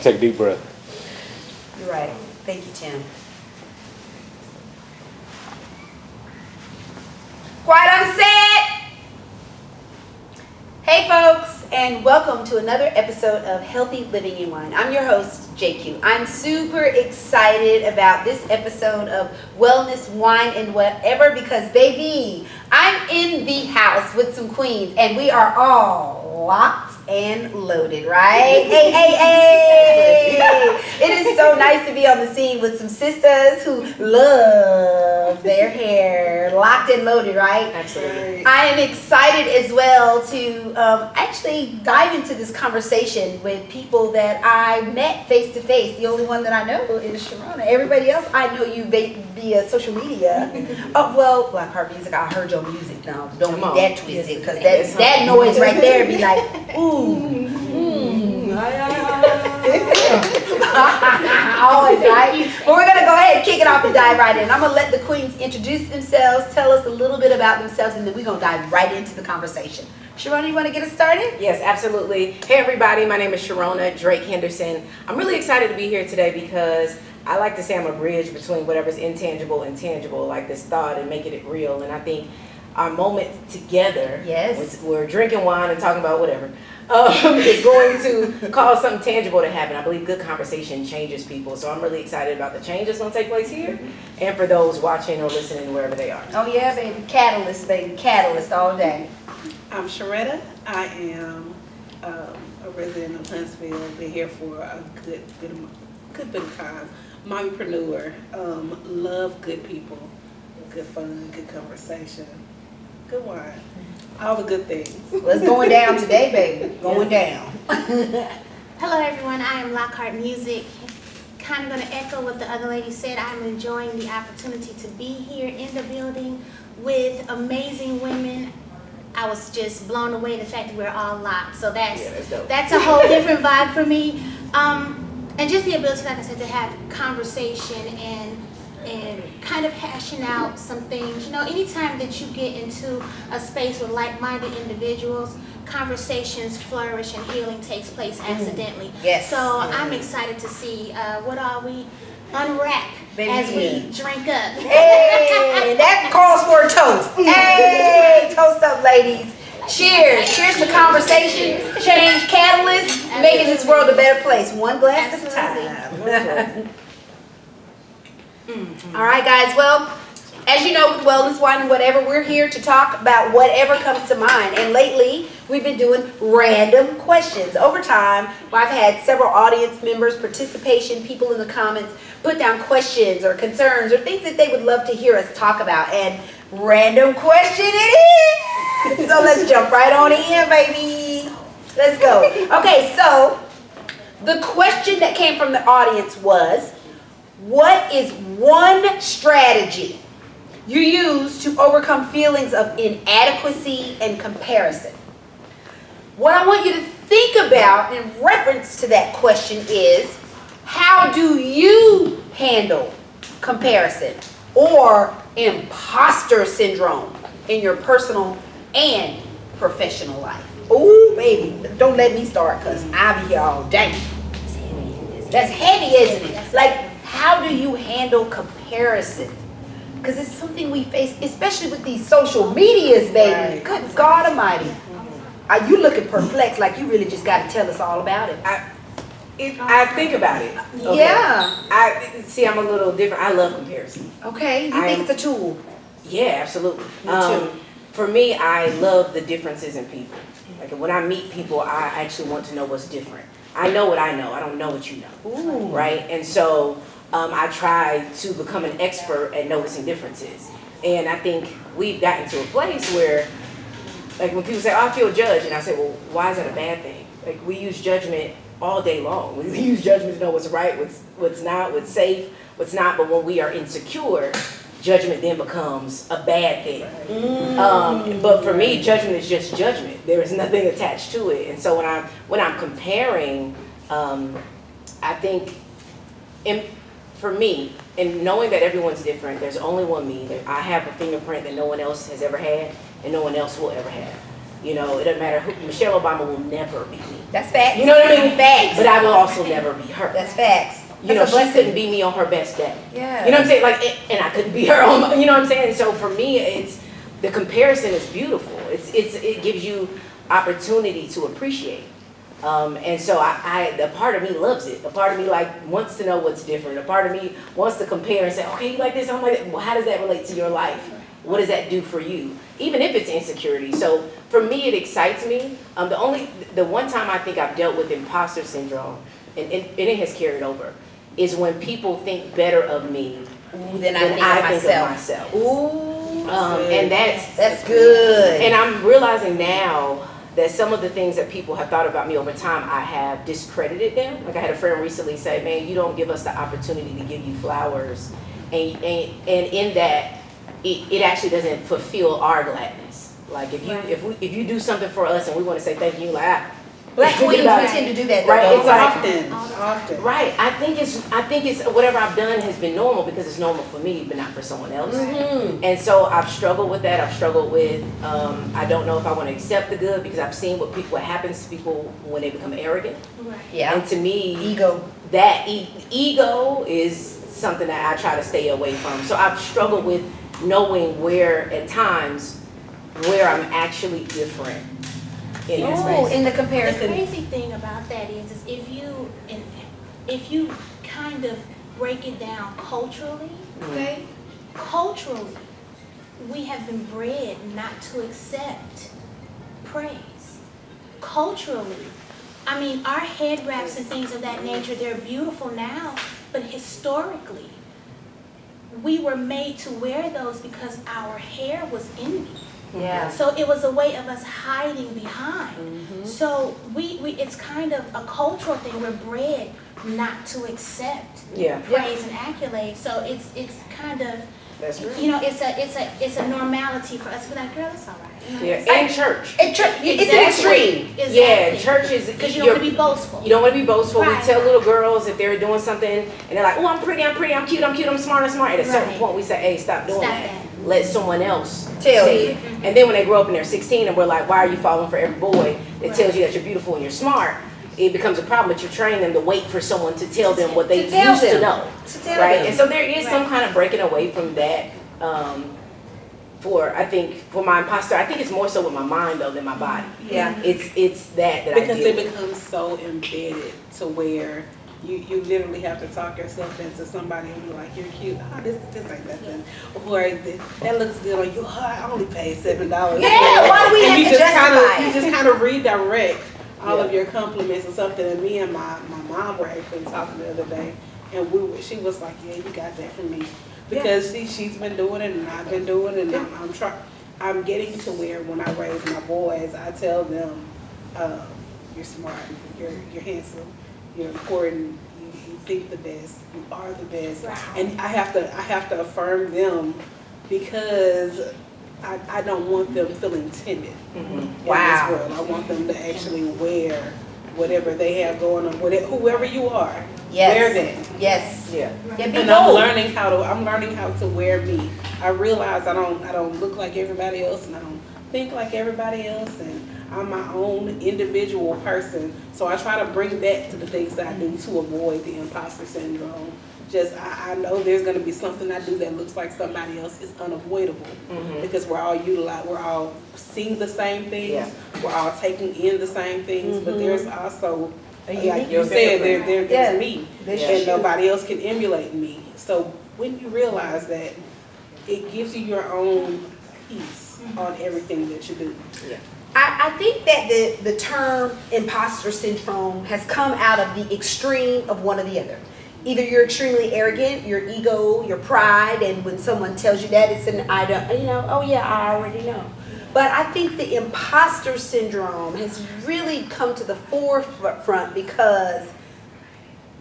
Take a deep breath. You're right. Thank you, Tim. Quiet on set. Hey folks, and welcome to another episode of Healthy Living in Wine. I'm your host, JQue. I'm super excited about this episode of Wellness, Wine, and Whatever because, baby, I'm in the house with some queens, and we are all locked and loaded, right? Hey, hey, hey! It is so nice to be on the scene with some sisters who love their hair locked and loaded, right? Absolutely. I am excited as well to actually dive into this conversation with people that I met face to face. The only one that I know is Sharona. Everybody else, I know you via social media. Oh, well, Black Heart Music, I heard your music. No, don't be that twisted, because that noise right there be like, ooh. Always, right? But we're going to go ahead and kick it off and dive right in. I'm going to let the queens introduce themselves, tell us a little bit about themselves, and then we're going to dive right into the conversation. Sharona, you want to get us started? Yes, absolutely. Hey everybody, my name is Sharona Drake Henderson. I'm really excited to be here today because I like to say I'm a bridge between whatever's intangible and tangible, like this thought and making it real. And I think our moment together, yes, we're drinking wine and talking about whatever, is going to cause something tangible to happen. I believe good conversation changes people. So I'm really excited about the change that's going to take place here and for those watching or listening wherever they are. Oh yeah, baby. Catalyst, baby. Catalyst all day. I'm Sharetta. I am a resident of Huntsville. Been here for a good bit of time. Mommypreneur. Love good people, good fun, good conversation, good wine, all the good things. Well, it's going down today, baby. Going down. Hello everyone, I am Loc'd Music. Kind of going to echo what the other lady said. I'm enjoying the opportunity to be here in the building with amazing women. I was just blown away the fact that we're all locked. So that's a whole different vibe for me. And just the ability, like I said, to have conversation and kind of hashing out some things. You know, anytime that you get into a space with like-minded individuals, conversations flourish and healing takes place accidentally. Yes. So I'm excited to see what all we unwrap as we drink up. Hey, that calls for a toast. Hey, toast up, ladies. Cheers. Cheers to conversation, change, catalyst, making this world a better place, one glass at a time. All right, guys. Well, as you know, with Wellness, Wine, and Whatever, we're here to talk about whatever comes to mind. And lately, we've been doing random questions. Over time, I've had several audience members, participation, people in the comments put down questions or concerns or things that they would love to hear us talk about. And random question it is. So let's jump right on in, baby. Let's go. Okay, so the question that came from the audience was, what is one strategy you use to overcome feelings of inadequacy and comparison? What I want you to think about in reference to that question is, how do you handle comparison or imposter syndrome in your personal and professional life? Oh, baby, don't let me start because I'll be here all day. That's heavy, isn't it? Like, how do you handle comparison? Because it's something we face, especially with these social medias, baby. Right. Good God Almighty. Are you looking perplexed like you really just got to tell us all about it? I think about it. Okay. Yeah. I'm a little different. I love comparison. Okay, you think it's a tool? Yeah, absolutely. Me too. For me, I love the differences in people. Like when I meet people, I actually want to know what's different. I know what I know. I don't know what you know. Ooh. Right? And so I try to become an expert at noticing differences. And I think we've gotten to a place where, like when people say, oh, I feel judged, and I say, well, why is that a bad thing? Like we use judgment all day long. We use judgment to know what's right, what's not, what's safe, what's not. But when we are insecure, judgment then becomes a bad thing. But for me, judgment is just judgment. There is nothing attached to it. And so when I'm comparing, I think for me, and knowing that everyone's different, there's only one me. I have a fingerprint that no one else has ever had and no one else will ever have. You know, it doesn't matter who, Michelle Obama will never be me. That's facts. You know what I mean? Facts. But I will also never be her. That's facts. You know, That's a she blessing. couldn't be me on her best day. Yeah. You know what I'm saying? Like, and I couldn't be her on, you know what I'm saying? So for me, it's, the comparison is beautiful. It gives you opportunity to appreciate. And so the part of me loves it. A part of me like wants to know what's different. A part of me wants to compare and say, okay, you like this, I'm like that. Well, how does that relate to your life? What does that do for you? Even if it's insecurity. So for me, it excites me. The one time I think I've dealt with imposter syndrome, and it has carried over, is when people think better of me Than I think of myself. Ooh. And That's good. And I'm realizing now that some of the things that people have thought about me over time, I have discredited them. Like I had a friend recently say, man, you don't give us the opportunity to give you flowers. And in that, it actually doesn't fulfill our gladness. Like if you do something for us and we want to say thank you, like Black queens, we tend to do that. Right, though. it's like, Often. right. I think it's whatever I've done has been normal because it's normal for me, but not for someone else. Mm-hmm. And so I've struggled with that. I've struggled with I don't know if I want to accept the good because I've seen what happens to people when they become arrogant. Right. Yeah. And to me, Ego. that ego is something that I try to stay away from. So I've struggled with knowing where at times where I'm actually different. In that Oh, space. in the The comparison. crazy thing about that is if you kind of break it down culturally, Okay. culturally, we have been bred not to accept praise. Culturally, I mean, our head wraps and things of that nature, they're beautiful now, but historically, we were made to wear those because our hair was envy. Yeah. So it was a way of us hiding behind. So we it's kind of a cultural thing. We're bred not to accept Yeah. praise and accolades. So it's kind of, That's right. you know, it's a normality for us to be like, girl, it's all right. Yeah. In church. It's an extreme. Exactly. Yeah, church is Because you don't want to be boastful. You don't want to be boastful. Right. We tell little girls if they're doing something and they're like, oh, I'm pretty, I'm cute, I'm smart. At a certain Right. point, we say, hey, stop doing Stop that. that. Let someone else Tell say you. it. And then when they grow up and they're 16 and we're like, why are you falling for every boy that tells you that you're beautiful and you're smart? It becomes a problem, but you train them to wait for someone to tell them what they To tell used to them. know. To tell Right? them. And so there is some Right. kind of breaking away from that. For my imposter, I think it's more so with my mind though than my body. Yeah. It's that Because I deal it with. becomes so embedded to where you literally have to talk yourself into somebody and be like, you're cute. Oh, this ain't nothing. Or that looks good on you. Oh, I only paid $7. Yeah, why do we And have you to just justify it? You just kind of redirect all of Yeah. your compliments or something. And me and my mom were actually talking the other day, and she was like, yeah, you got that from me. Because she's been doing it and I've been doing it, and I'm getting to where when I raise my boys, I tell them, you're smart, you're handsome, you're important, you think the best, you are the best. Wow. And I have to affirm them because I don't want them feeling timid in Wow. this world. I want them to actually wear whatever they have going on, whoever you are, Yes. wear that. Yes. Yeah. Yeah, be And I'm bold. learning how to wear me. I realize I don't look like everybody else and I don't think like everybody else, and I'm my own individual person. So I try to bring that to the things that I do to avoid the imposter syndrome. Just I know there's gonna be something I do that looks like somebody else. It's unavoidable because we're all seeing the same things. Yeah. We're all taking in the same things, but there's also, like unique you said, there's Yeah. me. That's And true. nobody else can emulate me. So when you realize that, it gives you your own peace on everything that you do. I think that the term imposter syndrome has come out of the extreme of one or the other. Either you're extremely arrogant, your ego, your pride, and when someone tells you that, it's an I don't, oh yeah, I already know. But I think the imposter syndrome has really come to the forefront because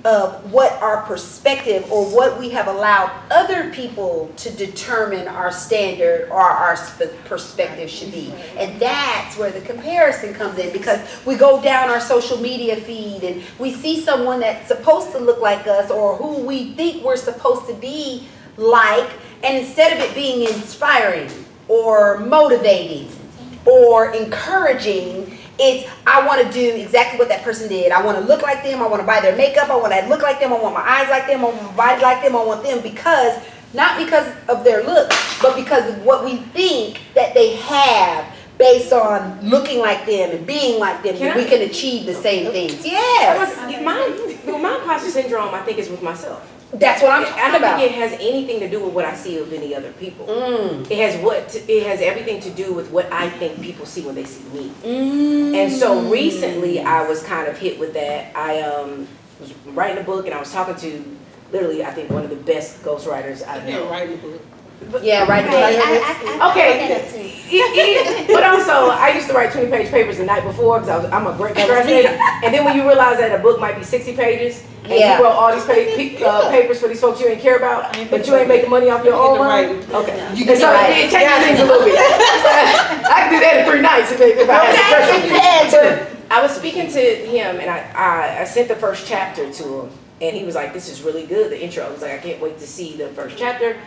of what our perspective or what we have allowed other people to determine our standard or our perspective should be. And that's where the comparison comes in, because we go down our social media feed and we see someone that's supposed to look like us or who we think we're supposed to be like, and instead of it being inspiring or motivating, or encouraging. It's, I want to do exactly what that person did. I want to look like them. I want to buy their makeup. I want to look like them. I want my eyes like them. I want my body like them. I want them because, not because of their look, but because of what we think that they have based on looking like them and being like them, we can achieve the same things. Yes. My imposter syndrome, I think, is with myself. That's what I'm I talking don't about. think it has anything to do with what I see of any other people. It has everything to do with what I think people see when they see me. And so recently I was kind of hit with that. I was writing a book and I was talking to literally, I think, one of the best ghostwriters I know. Writing a book. Yeah, right. But also, I used to write 20-page papers the night before because I'm a great procrastinator. And then when you realize that a book might be 60 pages, and you wrote all these papers for these folks you ain't care about, but you ain't making money off your own money. Okay. You can so it changes things a little bit. I can do that in 3 nights if I had some pressure. I was speaking to him and I sent the first chapter to him, and he was like, "This is really good." The intro. I was like, "I can't wait to see the first chapter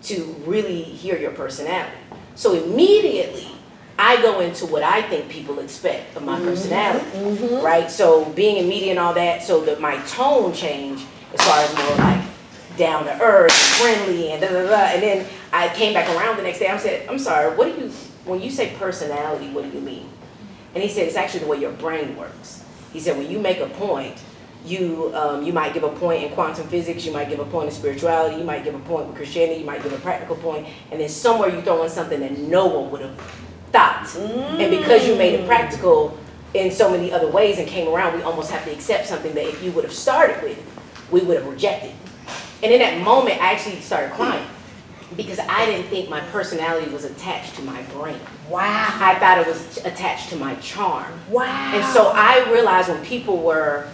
to really hear your personality." So immediately I go into what I think people expect of my personality, right? So being in media and all that, so that my tone changed as far as more like down to earth and friendly and da da da. And then I came back around the next day. I said, "I'm sorry, what do you, when you say personality, what do you mean?" And he said, "It's actually the way your brain works." He said, "When you make a point, you might give a point in quantum physics, you might give a point in spirituality, you might give a point with Christianity, you might give a practical point, and then somewhere you throw in something that no one would have thought. And because you made it practical in so many other ways and came around, we almost have to accept something that if you would have started with, we would have rejected." And in that moment, I actually started crying because I didn't think my personality was attached to my brain. Wow. I thought it was attached to my charm. Wow. And so I realized when people were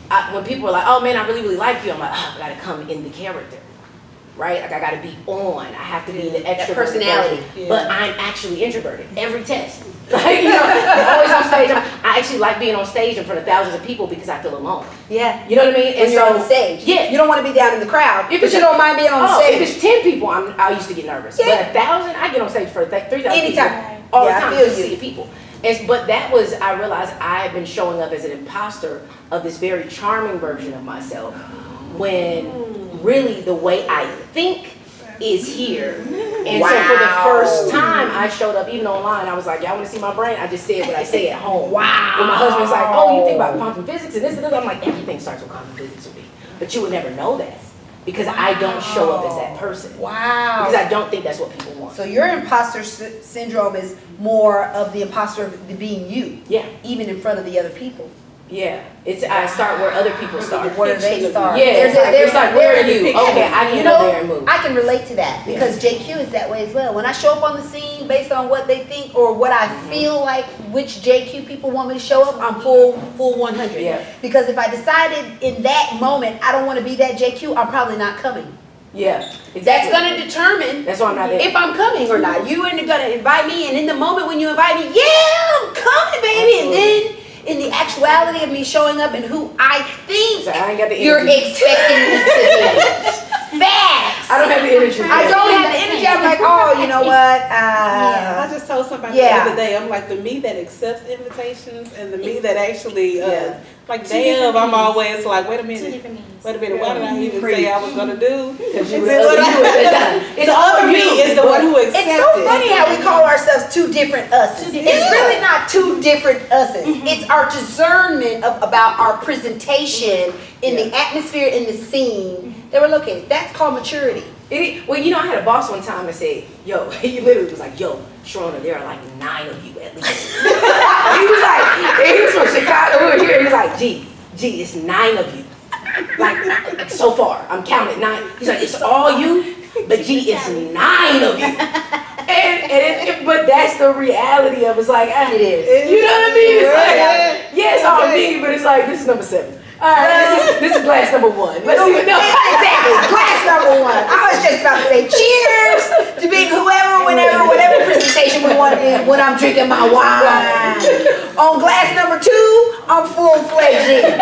like, "Oh man, I really, really like you," I'm like, "Oh, I gotta come in the character, right? Like I gotta be on. I have to be the extroverted personality. person." But I'm actually introverted. Every test, like always on stage. I actually like being on stage in front of thousands of people because I feel alone. Yeah. You know what I mean? When you're on stage. Yeah. You don't want to be down in the crowd, If but you don't mind being on Oh, stage. if it's 10 people, I used to get nervous. Yeah. But 1,000, I get on stage for 3,000 Anytime. people all Yeah, I the time feel to you. see people. But that was, I realized I had been showing up as an imposter of this very charming version of myself when really the way I think is here. And so for the first time I showed up, even online, I was like, "Y'all want to see my brain?" I just said what I say at home. Wow. When my husband's like, "Oh, you think about quantum physics and this and this?" I'm like, everything starts with quantum physics with me. But you would never know that because I don't show up as that person. Wow. Because I don't think that's what people want. So your imposter syndrome is more of the imposter of the being you. Yeah. Even in front of the other people. Yeah, I start where other people start. Where they start. Yeah, it's like, where are you? Okay, I can go there and move. I can relate to that because JQue is that way as well. When I show up on the scene based on what they think or what I feel like which JQue people want me to show up, I'm full 100. Yeah. Because if I decided in that moment I don't want to be that JQue, I'm probably not coming. Yeah, exactly. That's going to determine That's why I'm not there. if I'm coming or not. You are going to invite me, and in the moment when you invite me, yeah, I'm coming, baby. Absolutely. And then in the actuality of me showing up and who I think So I ain't got the you're energy. expecting me to be. Facts. I don't have the energy. I don't have the energy. I'm like, oh, you know what? I just told somebody yeah. the other day, I'm like, the me that accepts invitations and the me that actually, Yeah. like, Two damn, different I'm meanings. always like, wait a Two minute. different meanings. Wait a minute, what did I even say I was gonna do? Because you And were then what It's the other me is the one who accepts It's so funny how we call ourselves two different us's. It's really not two different us's. It's our discernment about our presentation in the atmosphere, in the scene that we're located. That's called maturity. Well, you know, I had a boss one time that said, "Yo," he literally was like, "Yo, Sharona, there are like 9 of you at least." He was from Chicago, we were here, he was like, G, it's 9 of you. Like so far, I'm counting 9. He's like, "It's all you, but G, it's 9 of you." But that's the reality of it's like, It is. You know what I mean? It's like, yeah, it's all me, but it's like, this is number 7. All right, this is glass number 1. Let's see what Exactly. Glass number 1. I was just about to say cheers to being whatever presentation we want to be when I'm drinking my wine. On glass number 2, I'm full-fledged.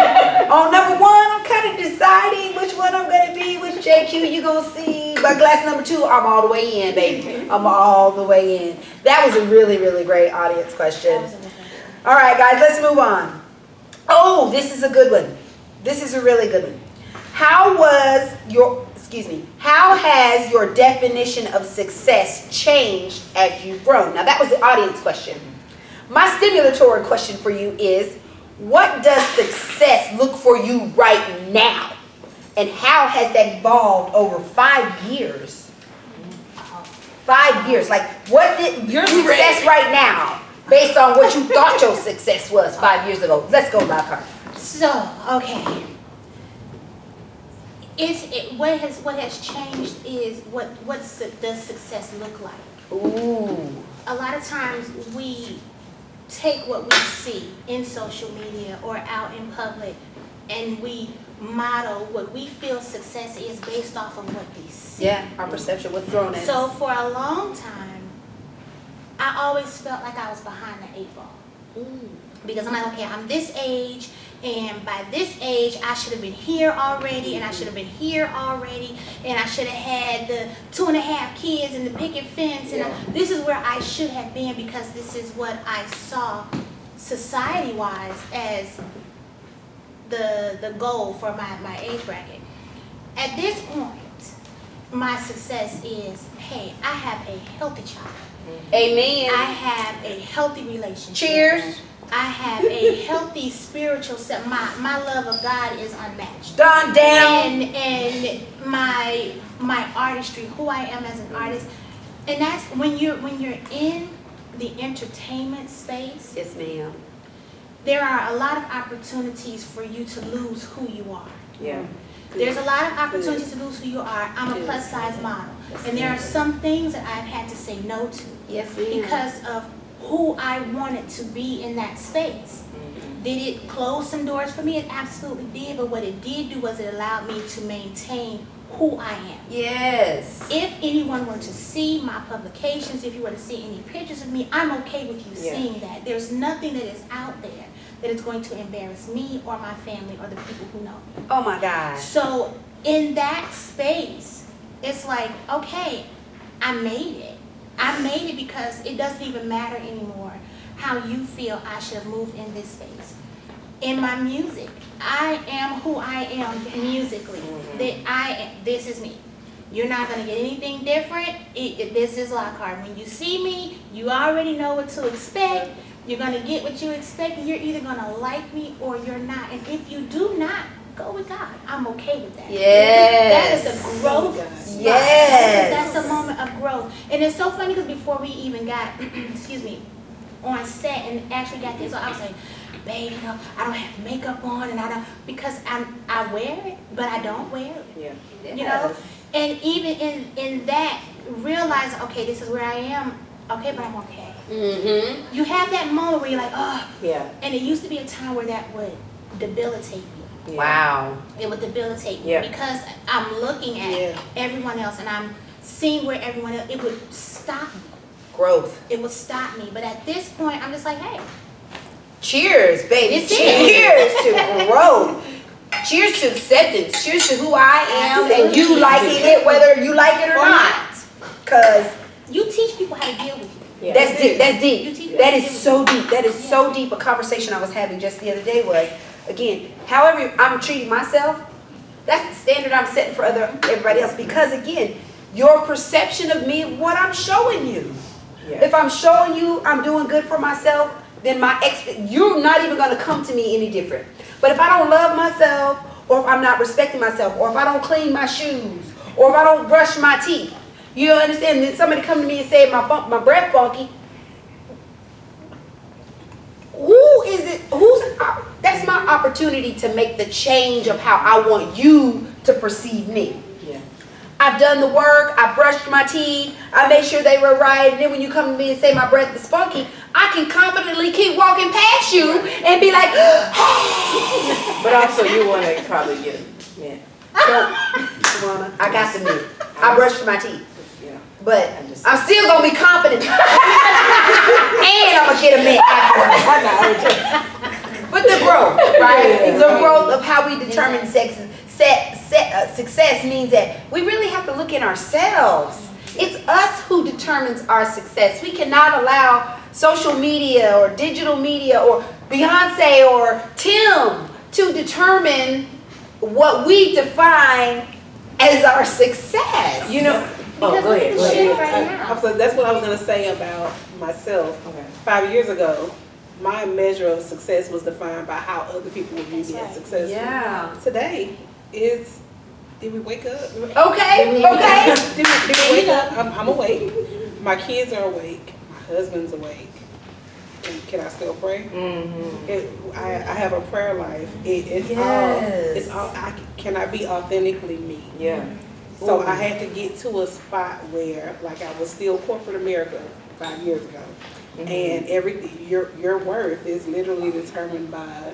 On number 1, I'm kind of deciding which one I'm going to be, which JQue you going to see. by glass number 2, I'm all the way in, baby. I'm all the way in. That was a really, really great audience question. All right, guys, let's move on. Oh, this is a good one. This is a really good one. How has your definition of success changed as you've grown? Now, that was the audience question. My stimulatory question for you is, what does success look for you right now? And how has that evolved over 5 years? 5 years. Like, what did your success right now, based on what you thought your success was 5 years ago? Let's go, Lockhart. So, okay. What has changed is what does success look like? Ooh. A lot of times we take what we see in social media or out in public and we model what we feel success is based off of what we see. Yeah, our perception was thrown in. So for a long time, I always felt like I was behind the 8 ball. Because I'm like, okay, I'm this age, and by this age, I should have been here already, and I should have been here already, and I should have had the 2.5 kids and the picket fence, and this is where I should have been because this is what I saw society-wise as the goal for my age bracket. At this point, my success is, hey, I have a healthy child. Amen. I have a healthy relationship. Cheers. I have a healthy spiritual self. My love of God is unmatched. Done down. And my artistry, who I am as an artist, and that's when you're in the entertainment space. Yes, ma'am. There are a lot of opportunities for you to lose who you are. Yeah. There's a lot of opportunities to lose who you are. I'm a plus size model, and there are some things that I've had to say no to. Yes, ma'am. Because of who I wanted to be in that space. Did it close some doors for me? It absolutely did, but what it did do was it allowed me to maintain who I am. Yes. If anyone were to see my publications, if you were to see any pictures of me, I'm okay with you seeing that. There's nothing that is out there that is going to embarrass me or my family or the people who know me. Oh my God. So in that space, it's like, okay, I made it. I made it because it doesn't even matter anymore how you feel I should have moved in this space. In my music, I am who I am musically. This is me. You're not going to get anything different. This is Lockhart. When you see me, you already know what to expect. You're going to get what you expect. You're either going to like me or you're not. And if you do not, go with God. I'm okay with that. Yes. That is a growth spot. Yes. That's a moment of growth. And it's so funny because before we even got, excuse me, on set and actually got this, so I was like, babe, you know, I don't have makeup on and I don't, because I wear it, but I don't wear it. Yeah. You know? And even in that, realize, okay, this is where I am, okay, but I'm okay. Mm-hmm. You have that moment where you're like, oh. Yeah. And it used to be a time where that would debilitate me. Yeah. Wow. It would debilitate me because I'm looking at everyone else and I'm seeing where everyone else, it would stop me. Growth. It would stop me. But at this point, I'm just like, hey. Cheers, baby. It's Cheers to growth. Cheers to acceptance. Cheers to who I am and you liking it, whether you like it or not. Because you teach people how to deal with you. Yeah. That's deep. That's deep. That is so deep. That is so deep. A conversation I was having just the other day was, again, however I'm treating myself, that's the standard I'm setting for everybody else. Because again, your perception of me, what I'm showing you. Yeah. If I'm showing you I'm doing good for myself, then you're not even going to come to me any different. But if I don't love myself, or if I'm not respecting myself, or if I don't clean my shoes, or if I don't brush my teeth, you understand? Then somebody come to me and say my breath funky. Who is it? That's my opportunity to make the change of how I want you to perceive me. Yeah. I've done the work, I brushed my teeth, I made sure they were right, and then when you come to me and say my breath is funky, I can confidently keep walking past you and be like, hey. But also you want to probably get it. Yeah. Sharona, I got the meat. I brushed my teeth. Yeah. But I'm still going to be confident. And I'm going to get a mint afterwards. But the growth, right? The growth of how we determine success means that we really have to look in ourselves. It's us who determines our success. We cannot allow social media or digital media or Beyonce or Tim to determine what we define as our success. You know, oh, go ahead. Go ahead. That's what I was gonna say about myself. Okay. 5 years ago, my measure of success was defined by how other people would view me as successful. Yeah. Today, it's, did we wake up? Okay, okay. Did we wake up? I'm awake. My kids are awake. My husband's awake. And can I still pray? Mm-hmm. I have a prayer life. It's Yes. all. Can I be authentically me? Yeah. So I had to get to a spot where, like, I was still corporate America 5 years ago, and everything, your worth is literally determined by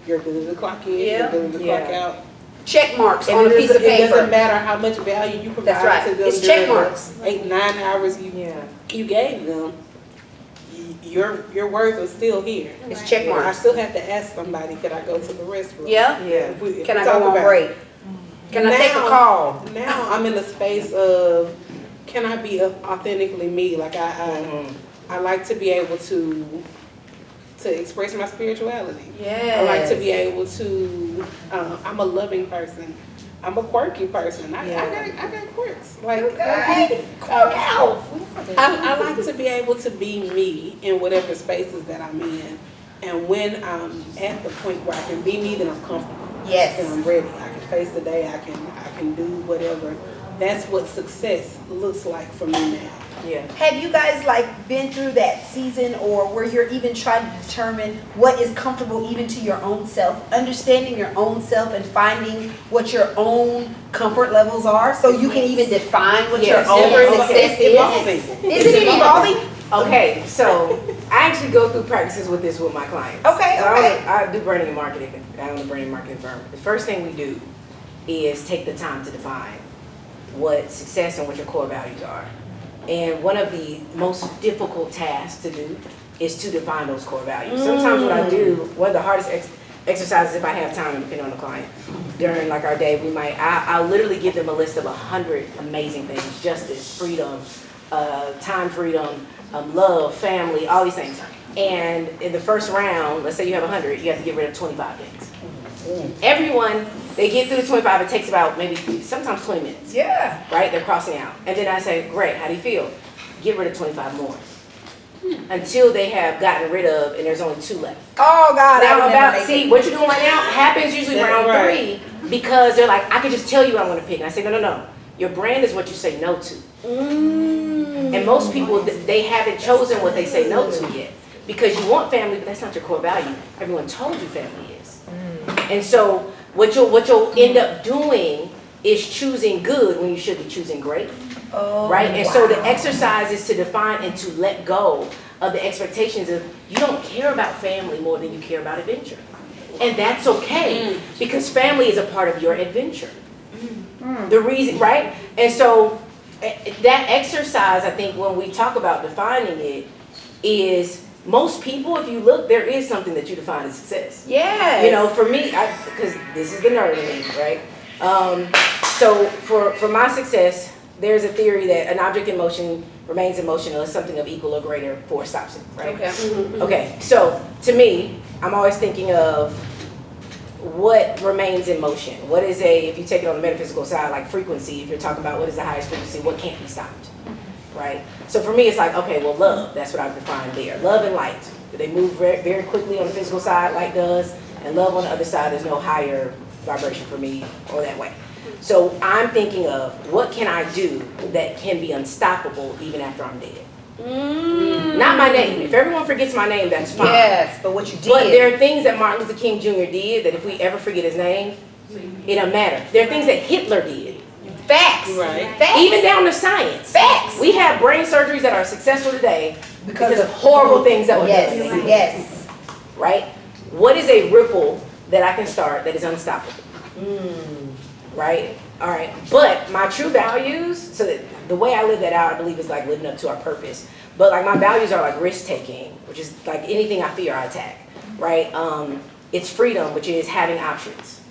your ability to clock in, your ability to clock out. Check marks And on a piece of It doesn't paper. matter how much value you provide That's right. to them. It's check during the marks. 8-9 hours you gave them. Your worth is still here. It's check I marks. still have to ask somebody, could I go to the restroom? Yeah. Yeah. If Can we I talk go on about- break? Can I take a Now- call? Now I'm in the space of, can I be authentically me? Like I like to be able to express my spirituality. Yes. I like to be able to. I'm a loving person. I'm a quirky person. I got quirks. Like Okay. Quirk out. I like to be able to be me in whatever spaces that I'm in, and when I'm at the point where I can be me, then I'm comfortable. Yes. And I'm ready. I can face the day. I can do whatever. That's what success looks like for me now. Yeah. Have you guys like been through that season or where you're even trying to determine what is comfortable even to your own self, understanding your own self and finding what your own comfort levels are so you can even define what your Yes. own Ever- success It's evolving. is? Isn't it evolving? Okay, so I actually go through practices with this with my clients. Okay, So okay. I do branding and marketing. I own a branding and marketing firm. The first thing we do is take the time to define what success and what your core values are. And one of the most difficult tasks to do is to define those core values. Sometimes what I do, one of the hardest exercises, if I have time, and depending on the client, during like our day, I'll literally give them a list of 100 amazing things: justice, freedom, time freedom, love, family, all these things. And in the first round, let's say you have 100, you have to get rid of 25 things. Everyone, they get through the 25, it takes about maybe sometimes 20 minutes. Yeah. Right? They're crossing out. And then I say, great, how do you feel? Get rid of 25 more. Until they have gotten rid of, and there's only 2 left. Oh God. Now see, what you're doing right now happens usually That's round right. 3 because they're like, I can just tell you what I'm gonna pick. And I say, no. Your brand is what you say no to. And most people, they haven't chosen what they say no to yet. Because you want family, but that's not your core value. Everyone told you family is. And so what you'll end up doing is choosing good when you should be choosing great. Oh, Right? And so the exercise is to define and to let go of the expectations of you don't care about family more than you care about adventure. And that's okay because family is a part of your adventure. The reason, right? And so that exercise, I think when we talk about defining it, is most people, if you look, there is something that you define as success. yes. You know, for me, because this is the nerd in me, right? So for my success, there's a theory that an object in motion remains in motion unless something of equal or greater force stops it, right? Okay. Okay, so to me, I'm always thinking of what remains in motion. What is if you take it on the metaphysical side, like frequency, if you're talking about what is the highest frequency, what can't be stopped, right? So for me, it's like, okay, well, love, that's what I've defined there. Love and light. They move very, very quickly on the physical side, light does, and love on the other side, there's no higher vibration for me or that way. So I'm thinking of what can I do that can be unstoppable even after I'm dead? Not my name. If everyone forgets my name, that's fine. Yes, but what you did. But there are things that Martin Luther King Jr. did that if we ever forget his name, it don't matter. There are things that Hitler did. Facts. Right. Facts. Even down to science. Facts. We have brain surgeries that are successful today because of horrible things that were Yes. done. Yes. Right? What is a ripple that I can start that is unstoppable? Right? All right. But my true values, so that the way I live that out, I believe is like living up to our purpose. But like my values are like risk taking, which is like anything I fear, I attack. Right? It's freedom, which is having options.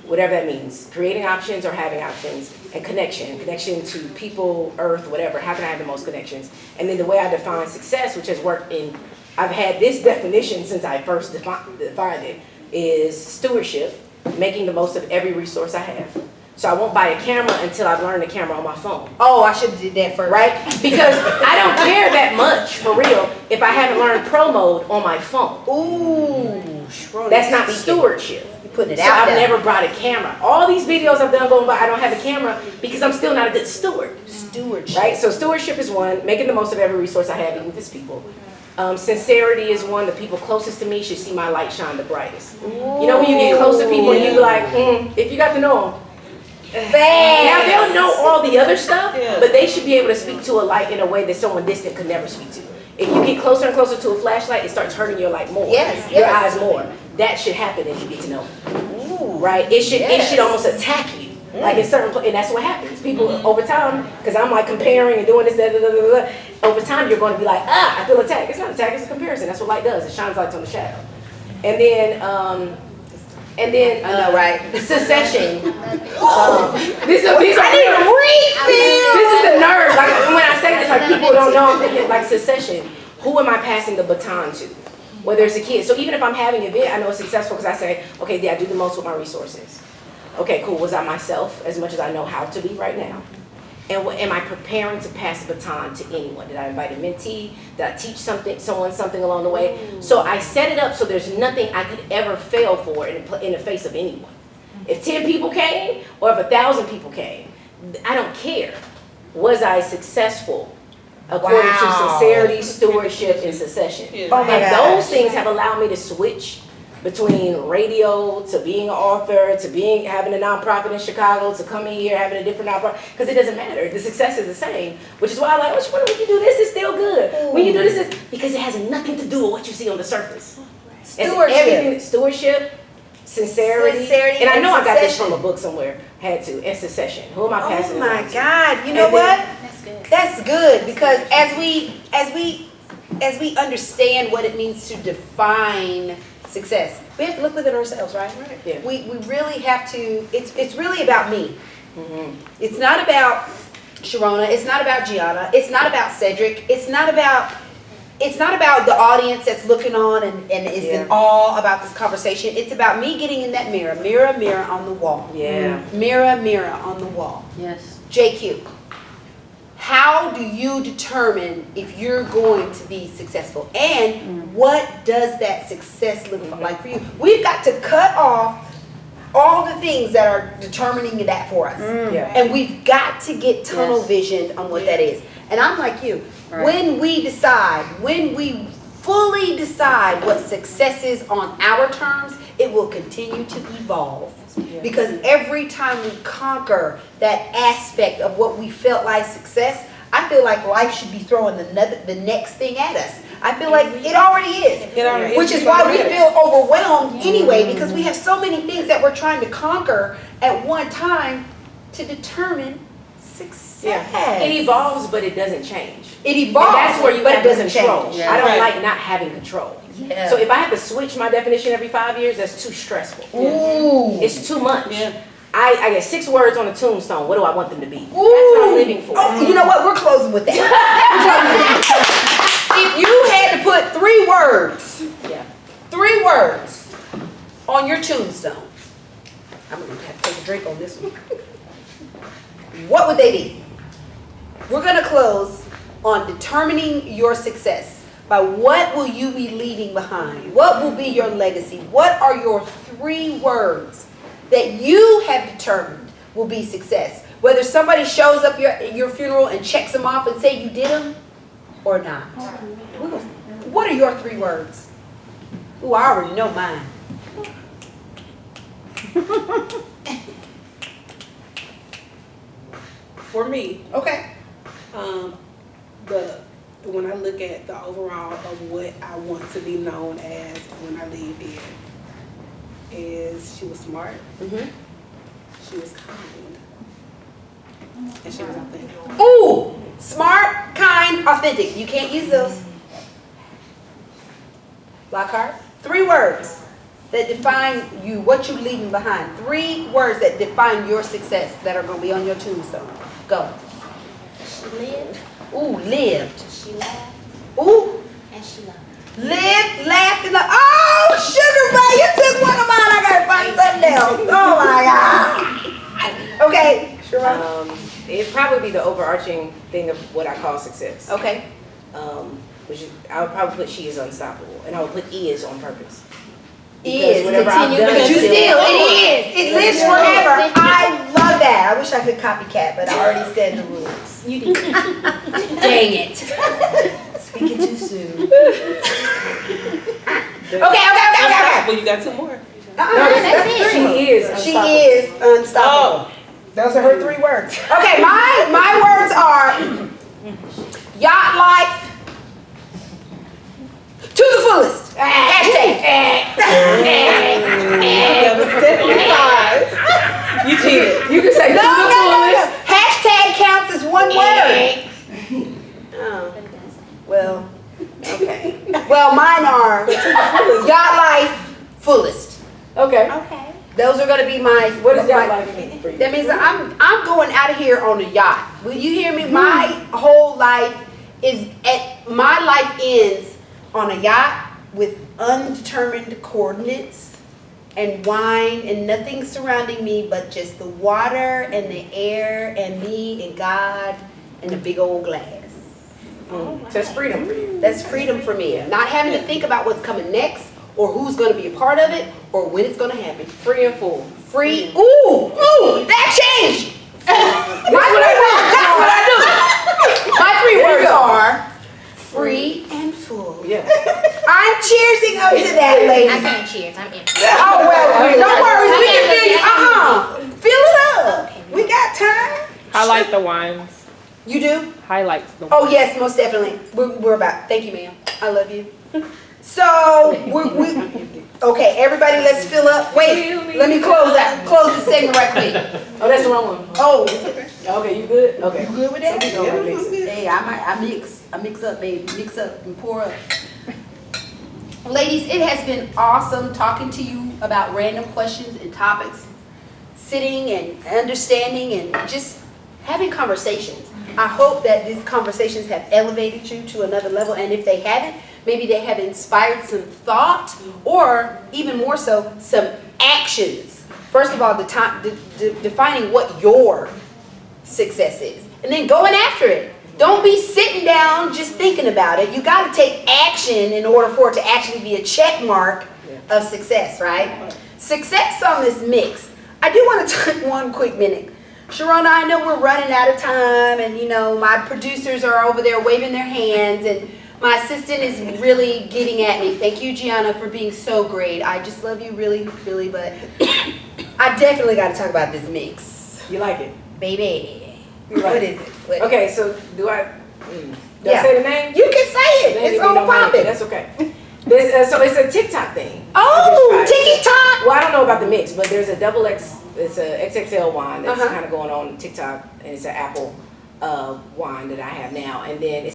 whatever that means, creating options or having options, and connection to people, earth, whatever. How can I have the most connections? And then the way I define success, which has worked in, I've had this definition since I first defined it, is stewardship, making the most of every resource I have. So I won't buy a camera until I've learned the camera on my phone. Oh, I should have did that first. Right? Because I don't care that much, for real, if I haven't learned pro mode on my phone. Ooh, Sharona, That's not speaking. stewardship. You're putting it So out I've there. never brought a camera. All these videos I've done going by, I don't have a camera because I'm still not a good steward. Stewardship. Right? So stewardship is one, making the most of every resource I have, even with its people. Sincerity is one. The people closest to me should see my light shine the brightest. You know when you get close to people and you be like, if you got to know them. Now they'll know all the other stuff, but they should be able to speak to a light in a way that someone distant could never speak to. If you get closer and closer to a flashlight, it starts hurting your light more. Yes, your yes. eyes more. That should happen as you get to know them. Ooh, Right? It should yes. almost attack you. Like in certain and that's what happens. People over time, because I'm like comparing and doing this, over time you're going to be like, I feel attacked. It's not attack, it's a comparison. That's what light does. It shines lights on the shadow. And then I know, right? Secession. These are This is the nerve. Like when I say this, like people don't know. I'm thinking like secession. Who am I passing the baton to? Whether it's a kid. So even if I'm having an event, I know it's successful because I say, okay, did I do the most with my resources? Okay, cool. Was I myself as much as I know how to be right now? And what, am I preparing to pass the baton to anyone? Did I invite a mentee? Did I teach someone something along the way? So I set it up so there's nothing I could ever fail for in the face of anyone. If 10 people came or if 1,000 people came, I don't care. Was I successful according to sincerity, stewardship, and succession? Oh my And gosh. those things have allowed me to switch between radio to being an author to having a nonprofit in Chicago to coming here having a different nonprofit, because it doesn't matter. The success is the same, which is why I like, when you do this, it's still good. When you do this, because it has nothing to do with what you see on the surface. Stewardship, sincerity, and I know I got this from a book somewhere. Had to, and secession. Who am I passing? Oh my it on to? God! You know what? That's good. That's good because as we understand what it means to define success, we have to look within ourselves, right? Yeah. We really have to. It's really about me. It's not about Sharona. It's not about Gianna. It's not about Cedric. It's not about the audience that's looking on and is in awe about this conversation. It's about me getting in that mirror. Mirror, mirror on the wall. Yeah. Mirror, mirror on the wall. Yes. JQue. How do you determine if you're going to be successful? And what does that success look like for you? We've got to cut off all the things that are determining that for us. Yeah. And we've got to get tunnel visioned on what that is. And I'm like you. Right. When we fully decide what success is on our terms, it will continue to evolve. Because every time we conquer that aspect of what we felt like success, I feel like life should be throwing the next thing at us. I feel like it already is. Which is why we feel overwhelmed anyway, because we have so many things that we're trying to conquer at one time to determine success. Yeah. It evolves, but it doesn't change. It evolves, And that's where you but have it doesn't control. change. I don't Right. like not having control. Yeah. So if I have to switch my definition every 5 years, that's too stressful. Ooh. It's too much. Yeah. I get 6 words on a tombstone. What do I want them to be? Ooh. That's what I'm living for. Oh, you know what? We're closing with that. If you had to put 3 words, Yeah. 3 words on your tombstone, I'm gonna have to take a drink on this one. What would they be? We're gonna close on determining your success. By what will you be leaving behind? What will be your legacy? What are your 3 words that you have determined will be success? Whether somebody shows up your funeral and checks them off and say you did them or not. What are your 3 words? Ooh, I already know mine. For me, Okay. when I look at the overall of what I want to be known as when I leave here, is she was smart, she was kind, and she was authentic. Ooh, smart, kind, authentic. You can't use those. Lockhart, 3 words. that define you, what you leaving behind. 3 words that define your success that are going to be on your tombstone. Go. She lived, Ooh, lived. she laughed, Ooh, and she loved. lived, laughed, and loved. Oh, sugar man, you took one of mine. I got to find something else. Oh my God. Okay, Sharona. It'd probably be the overarching thing of what I call success. Okay. I would probably put she is unstoppable, and I would put is on purpose. Is whatever I've continue, done but you is still, it is. It lives Yeah. forever. I love that. I wish I could copycat, but I already said the rules. You did. Dang it. Speaking too soon. Okay. Well, you got 2 more. That's it. She is unstoppable. She is unstoppable. Those are her 3 words. Okay, my words are yacht life to the fullest. Hashtag. That was definitely 5. You cheated. You can say No. to the fullest. Hashtag counts as 1 word. Oh, well, okay. Well, mine are yacht life fullest. Okay. Okay. Those are gonna be my. What does yacht life mean for you? That means that I'm going out of here on a yacht. Will you hear me? My whole life my life ends on a yacht with undetermined coordinates and wine and nothing surrounding me but just the water and the air and me and God and the big old glass. Oh, wow. So it's freedom for you. That's freedom for me. Not having to think about what's coming next or who's going to be a part of it or when it's going to happen. Free and full. Free. Ooh, that changed. That's what I do. My 3 words are free and full. Yeah. I'm cheersing up to that, I lady. can't cheers. I'm empty. Oh, well, don't worry. We can feel you. Fill it up. Okay. We got time. Highlight the wines. You do? Highlights the Oh, wines. yes, most definitely. We're about. Thank you, ma'am. I love you. So, okay, everybody, let's fill up. Wait, let me close this segment right quick. Oh, that's the wrong one. Oh, Okay, you good? Okay. you good with that? Some people don't like mixing. Hey, I mix up, baby. Mix up and pour up. Ladies, it has been awesome talking to you about random questions and topics, sitting and understanding and just having conversations. I hope that these conversations have elevated you to another level, and if they haven't, maybe they have inspired some thought, or even more so, some actions. First of all, defining what your success is, and then going after it. Don't be sitting down just thinking about it. You got to take action in order for it to actually be a check mark of success, right? Success on this mix. I do want to take one quick minute. Sharona, I know we're running out of time, and you know my producers are over there waving their hands, and my assistant is really getting at me. Thank you, Gianna, for being so great. I just love you really, really, but I definitely got to talk about this mix. You like it? Baby. You like What it? is it? What- Okay, so do I Yeah. say the name? You can say it. Maybe It's we on don't mind it. popping. That's okay. So it's a TikTok thing. Oh, I just tried it. TikTok. Well, I don't know about the mix, but there's a it's a XXL wine that's Uh-huh. kind of going on TikTok, and it's an apple wine that I have now, and then it's